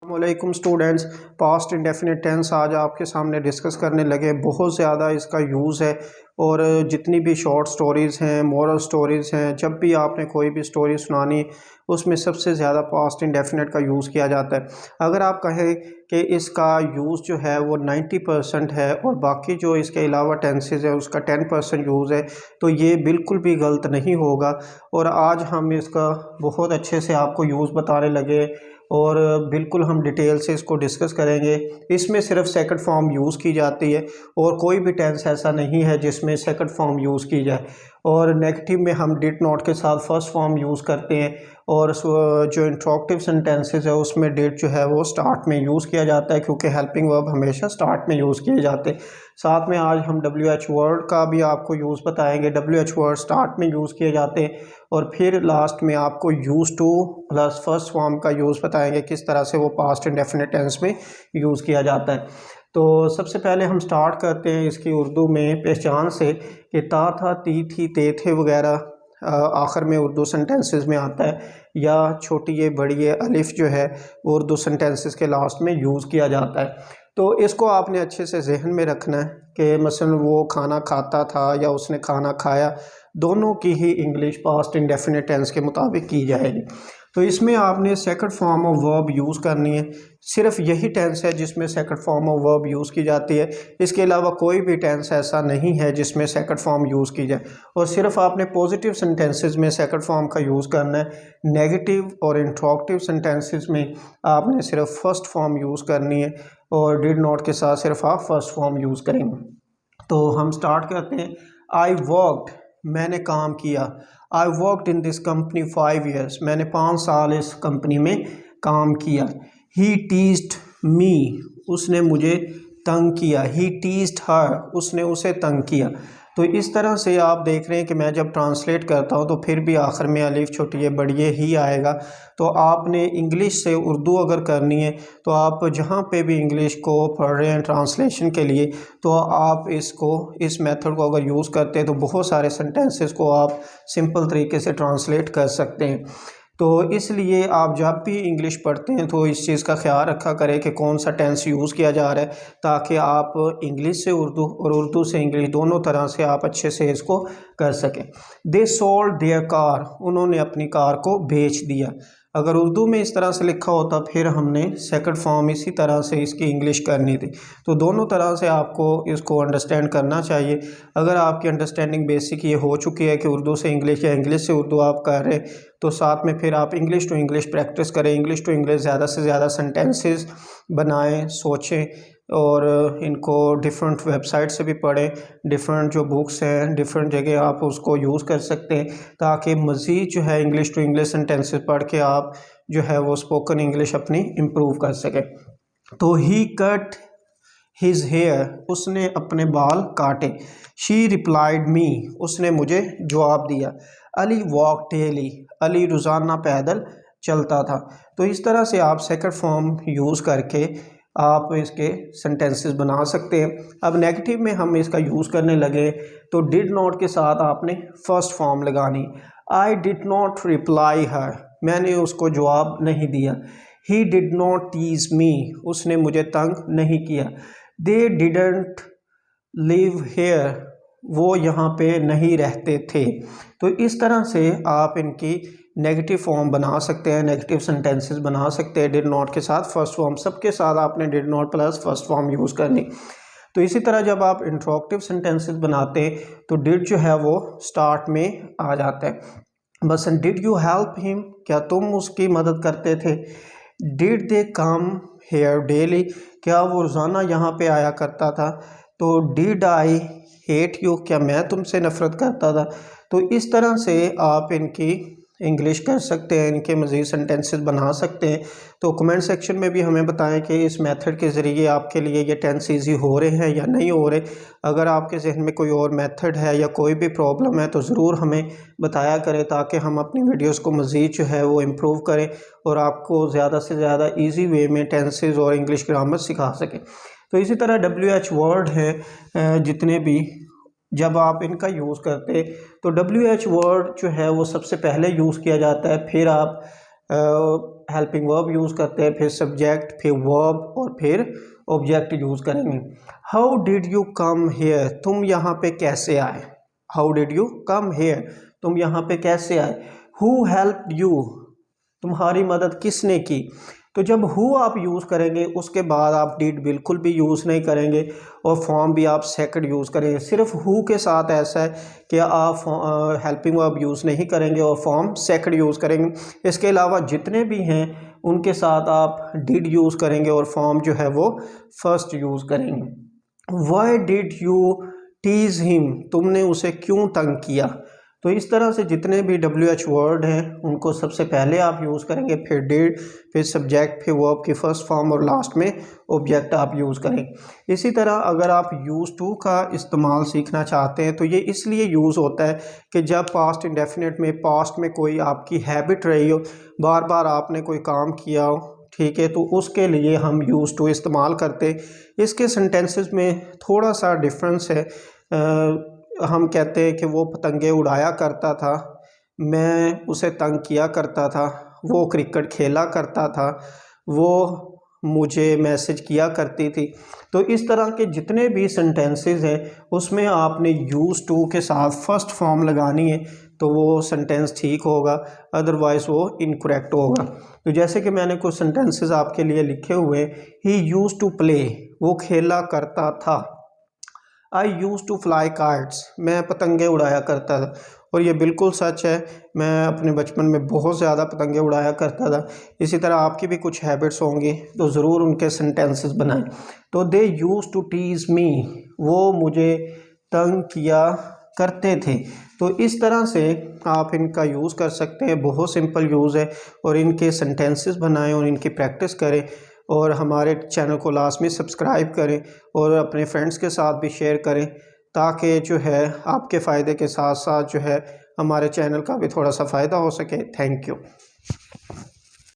वालेकुम students, past indefinite tense आज आपके सामने डिस्कस करने लगे। बहुत ज़्यादा इसका यूज़ है और जितनी भी शॉर्ट स्टोरीज़ हैं, मोरल स्टोरीज़ हैं, जब भी आपने कोई भी स्टोरी सुनानी उसमें सबसे ज़्यादा पास्ट इंडेफिनिट का यूज़ किया जाता है। अगर आप कहें कि इसका यूज़ जो है वो 90% है और बाकी जो इसके अलावा टेंसेज है उसका 10% यूज़ है, तो ये बिल्कुल भी गलत नहीं होगा। और आज हम इसका बहुत अच्छे से आपको यूज़ बताने लगे और बिल्कुल हम डिटेल से इसको डिस्कस करेंगे। इसमें सिर्फ सेकंड फॉर्म यूज़ की जाती है और कोई भी टेंस ऐसा नहीं है जिसमें सेकंड फॉर्म यूज़ की जाए। और नेगेटिव में हम डिड नॉट के साथ फर्स्ट फॉर्म यूज़ करते हैं और जो इंट्रोगेटिव सेंटेंसेस है उसमें डिड जो है वो स्टार्ट में यूज़ किया जाता है, क्योंकि हेल्पिंग वर्ब हमेशा स्टार्ट में यूज़ किए जाते हैं। साथ में आज हम WH वर्ड का भी आपको यूज़ बताएंगे। WH वर्ड स्टार्ट में यूज़ किए जाते हैं और फिर लास्ट में आपको use two plus first form का यूज़ बताएंगे, किस तरह से वो पास्ट इंडेफिनिट टेंस में यूज़ किया जाता है। तो सबसे पहले हम स्टार्ट करते हैं इसकी उर्दू में पहचान से कि ता था, ती थी, ते थे वगैरह आखिर में उर्दू सेंटेंसेस में आता है, या छोटी ये बड़ी ये अलिफ जो है वो उर्दू सेंटेंसेस के लास्ट में यूज़ किया जाता है। तो इसको आपने अच्छे से जहन में रखना है कि मसलन वो खाना खाता था या उसने खाना खाया, दोनों की ही इंग्लिश पास्ट इंडेफिनिट टेंस के मुताबिक की जाएगी। तो इसमें आपने second form of verb use करनी है। सिर्फ यही टेंस है जिसमें second form of verb use की जाती है, इसके अलावा कोई भी टेंस ऐसा नहीं है जिसमें सेकंड फॉर्म यूज़ की जाए। और सिर्फ आपने पॉजिटिव सेंटेंसेस में सेकंड फॉर्म का यूज़ करना है। नेगेटिव और इंट्रोगेटिव सेंटेंसेस में आपने सिर्फ फर्स्ट फॉर्म यूज़ करनी है और डिड नॉट के साथ सिर्फ आप फर्स्ट फॉर्म यूज़ करेंगे। तो हम स्टार्ट करते हैं। आई वर्कड, मैंने काम किया। I worked in this company 5 years, मैंने 5 साल इस कंपनी में काम किया। ही टीज्ड मी, उसने मुझे तंग किया। ही टीज्ड हर, उसने उसे तंग किया। तो इस तरह से आप देख रहे हैं कि मैं जब ट्रांसलेट करता हूं तो फिर भी आखिर में अलिफ छोटी बड़ी ही आएगा। तो आपने इंग्लिश से उर्दू अगर करनी है तो आप जहां पे भी इंग्लिश को पढ़ रहे हैं ट्रांसलेशन के लिए, तो आप इस मेथड को अगर यूज़ करते हैं तो बहुत सारे सेंटेंसेस को आप सिंपल तरीके से ट्रांसलेट कर सकते हैं। तो इसलिए आप जब भी इंग्लिश पढ़ते हैं तो इस चीज़ का ख्याल रखा करें कि कौन सा टेंस यूज़ किया जा रहा है, ताकि आप इंग्लिश से उर्दू और उर्दू से इंग्लिश दोनों तरह से आप अच्छे से इसको कर सकें। दे सोल्ड देयर कार, उन्होंने अपनी कार को बेच दिया। अगर उर्दू में इस तरह से लिखा होता फिर हमने सेकंड फॉर्म इसी तरह से इसकी इंग्लिश करनी थी। तो दोनों तरह से आपको इसको अंडरस्टैंड करना चाहिए। अगर आपकी अंडरस्टैंडिंग बेसिक ये हो चुकी है कि उर्दू से इंग्लिश या इंग्लिश से उर्दू आप कर रहे हैं, तो साथ में फिर आप इंग्लिश टू इंग्लिश प्रैक्टिस करें। इंग्लिश टू इंग्लिश ज़्यादा से ज़्यादा सेंटेंसेस बनाएं, सोचें और इनको डिफरेंट वेबसाइट से भी पढ़ें। डिफरेंट जो बुक्स हैं डिफरेंट जगह आप उसको यूज़ कर सकते हैं, ताकि मज़ीद जो है इंग्लिश टू इंग्लिश सेंटेंसेस पढ़ के आप जो है वो स्पोकन इंग्लिश अपनी इम्प्रूव कर सकें। तो ही कट हिज हेयर, उसने अपने बाल काटे। शी रिप्लाइड मी, उसने मुझे जवाब दिया। अली वॉक डेली, अली रोज़ाना पैदल चलता था। तो इस तरह से आप सेकंड फॉर्म यूज़ करके आप इसके सेंटेंसेस बना सकते हैं। अब नेगेटिव में हम इसका यूज़ करने लगे तो डिड नॉट के साथ आपने फर्स्ट फॉर्म लगानी। I did not reply her, मैंने उसको जवाब नहीं दिया। He did not tease me, उसने मुझे तंग नहीं किया। दे डिडंट लिव हेयर, वो यहाँ पे नहीं रहते थे। तो इस तरह से आप इनकी नेगेटिव फॉर्म बना सकते हैं, नेगेटिव सेंटेंसेस बना सकते हैं डिड नॉट के साथ फर्स्ट फॉर्म। सबके साथ आपने did not plus first form use करनी। तो इसी तरह जब आप इंट्रोगेटिव सेंटेंसेस बनाते हैं तो डिड जो है वो स्टार्ट में आ जाता है। बस डिड यू हेल्प हिम, क्या तुम उसकी मदद करते थे। Did they come here daily, क्या वो रोज़ाना यहाँ पे आया करता था। तो डिड आई हेट यू, क्या मैं तुमसे नफ़रत करता था। तो इस तरह से आप इनकी इंग्लिश कर सकते हैं, इनके मज़ीद सेंटेंसेस बना सकते हैं। तो कमेंट सेक्शन में भी हमें बताएं कि इस मेथड के ज़रिए आपके लिए ये टेंस ईजी हो रहे हैं या नहीं हो रहे। अगर आपके जहन में कोई और मेथड है या कोई भी प्रॉब्लम है तो ज़रूर हमें बताया करें, ताकि हम अपनी वीडियोस को मज़ीद जो है वो इम्प्रूव करें और आपको ज़्यादा से ज़्यादा ईजी वे में टेंसेस और इंग्लिश ग्रामर सिखा सकें। तो इसी तरह WH वर्ड हैं जितने भी, जब आप इनका यूज़ करते तो WH वर्ड जो है वो सबसे पहले यूज़ किया जाता है। फिर आप हेल्पिंग वर्ब यूज़ करते हैं, फिर सब्जेक्ट, फिर वर्ब और फिर ऑब्जेक्ट यूज़ करेंगे। How did you come here, तुम यहाँ पे कैसे आए। How did you come here, तुम यहाँ पे कैसे आए। हु हेल्प्ड यू, तुम्हारी मदद किसने की। तो जब हु आप यूज़ करेंगे उसके बाद आप डिड बिल्कुल भी यूज़ नहीं करेंगे और फॉर्म भी आप सेकंड यूज़ करेंगे। सिर्फ हु के साथ ऐसा है कि आप हेल्पिंग वर्ब यूज़ नहीं करेंगे और फॉर्म सेकंड यूज़ करेंगे। इसके अलावा जितने भी हैं उनके साथ आप डिड यूज़ करेंगे और फॉर्म जो है वो फर्स्ट यूज़ करेंगे। Why did you tease him, तुमने उसे क्यों तंग किया। तो इस तरह से जितने भी WH वर्ड हैं उनको सबसे पहले आप यूज़ करेंगे, फिर डिड, फिर सब्जेक्ट, फिर वर्ब की फर्स्ट फॉर्म और लास्ट में ऑब्जेक्ट आप यूज़ करेंगे। इसी तरह अगर आप यूज़ टू का इस्तेमाल सीखना चाहते हैं तो ये इसलिए यूज़ होता है कि जब पास्ट इंडेफिनिट में पास्ट में कोई आपकी हैबिट रही हो, बार बार आपने कोई काम किया हो, ठीक है, तो उसके लिए हम यूज़ टू इस्तेमाल करते। इसके सेंटेंसेस में थोड़ा सा डिफरेंस है। हम कहते हैं कि वो पतंगे उड़ाया करता था, मैं उसे तंग किया करता था, वो क्रिकेट खेला करता था, वो मुझे मैसेज किया करती थी। तो इस तरह के जितने भी सेंटेंसेस हैं उसमें आपने यूज़ टू के साथ फर्स्ट फॉर्म लगानी है तो वो सेंटेंस ठीक होगा, अदरवाइज़ वो इनकरेक्ट होगा। तो जैसे कि मैंने कुछ सेंटेंसेस आपके लिए लिखे हुए, ही यूज़ टू प्ले, वो खेला करता था। आई यूज़ टू फ्लाई काइट्स, मैं पतंगे उड़ाया करता था। और ये बिल्कुल सच है, मैं अपने बचपन में बहुत ज़्यादा पतंगे उड़ाया करता था। इसी तरह आपकी भी कुछ हैबिट्स होंगी तो ज़रूर उनके सेंटेंसेस बनाएं। तो दे यूज़ टू टीज़ मी, वो मुझे तंग किया करते थे। तो इस तरह से आप इनका यूज़ कर सकते हैं, बहुत सिंपल यूज़ है। और इनके सेंटेंसेस बनाएं और इनकी प्रैक्टिस करें और हमारे चैनल को लाजमी सब्सक्राइब करें और अपने फ्रेंड्स के साथ भी शेयर करें, ताकि जो है आपके फ़ायदे के साथ साथ जो है हमारे चैनल का भी थोड़ा सा फ़ायदा हो सके। Thank you.